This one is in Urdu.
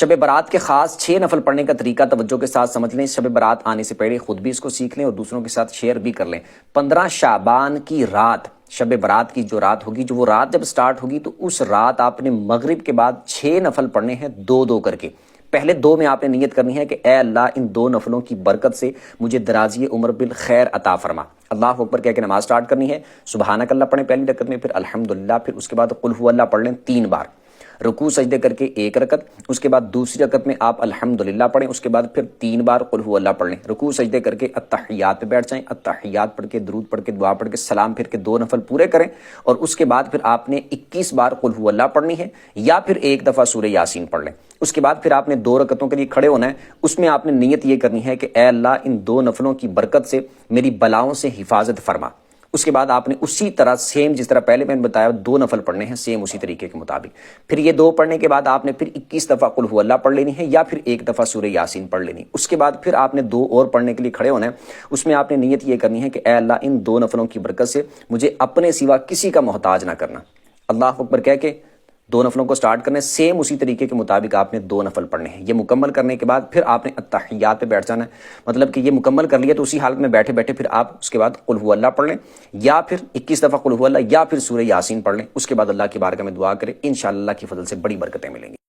شب برات کے خاص 6 نفل پڑھنے کا طریقہ توجہ کے ساتھ سمجھ لیں. شب برات آنے سے پہلے خود بھی اس کو سیکھ لیں اور دوسروں کے ساتھ شیئر بھی کر لیں. 15 شعبان کی رات، شب برات کی جو رات ہوگی، جو وہ رات جب سٹارٹ ہوگی تو اس رات آپ نے مغرب کے بعد 6 نفل پڑھنے ہیں، 2 کر کے. پہلے 2 میں آپ نے نیت کرنی ہے کہ اے اللہ ان 2 نفلوں کی برکت سے مجھے درازی عمر بالخیر عطا فرما. اللہ اکبر کہہ کے نماز سٹارٹ کرنی ہے. سبحانک اللہ پڑھیں پہلی رکعت میں، پھر الحمدللہ، پھر اس کے بعد قل هو اللہ پڑھ لیں 3 بار. رکوع سجدے کر کے 1 رکعت، اس کے بعد دوسری رکعت میں آپ الحمدللہ پڑھیں، اس کے بعد پھر 3 بار قل هو اللہ پڑھ لیں. رکوع سجدے کر کے اتحیات پہ بیٹھ جائیں، اتحیات پڑھ کے درود پڑھ کے دعا پڑھ کے سلام پھر کے 2 نفل پورے کریں، اور اس کے بعد پھر آپ نے 21 بار قل هو اللہ پڑھنی ہے، یا پھر 1 دفعہ سورہ یاسین پڑھ لیں. اس کے بعد پھر آپ نے 2 رکعتوں کے لیے کھڑے ہونا ہے. اس میں آپ نے نیت یہ کرنی ہے کہ اے اللہ ان 2 نفلوں کی برکت سے میری بلاؤں سے حفاظت فرما. اس کے بعد آپ نے اسی طرح سیم جس طرح پہلے میں نے بتایا 2 نفل پڑھنے ہیں، سیم اسی طریقے کے مطابق. پھر یہ 2 پڑھنے کے بعد آپ نے پھر 21 دفعہ قل هو اللہ پڑھ لینی ہے، یا پھر 1 دفعہ سورہ یاسین پڑھ لینی. اس کے بعد پھر آپ نے 2 اور پڑھنے کے لیے کھڑے ہونا ہے. اس میں آپ نے نیت یہ کرنی ہے کہ اے اللہ ان 2 نفلوں کی برکت سے مجھے اپنے سوا کسی کا محتاج نہ کرنا. اللہ اکبر کہہ کے 2 نفلوں کو سٹارٹ کرنے، سیم اسی طریقے کے مطابق آپ نے 2 نفل پڑھنے ہیں. یہ مکمل کرنے کے بعد پھر آپ نے اتحیات پہ بیٹھ جانا ہے. مطلب کہ یہ مکمل کر لیا تو اسی حالت میں بیٹھے بیٹھے پھر آپ اس کے بعد قل هو اللہ پڑھ لیں، یا پھر 21 دفعہ قل هو اللہ، یا پھر سورہ یاسین پڑھ لیں. اس کے بعد اللہ کی بارگاہ میں دعا کریں، انشاءاللہ اللہ کی فضل سے بڑی برکتیں ملیں گی.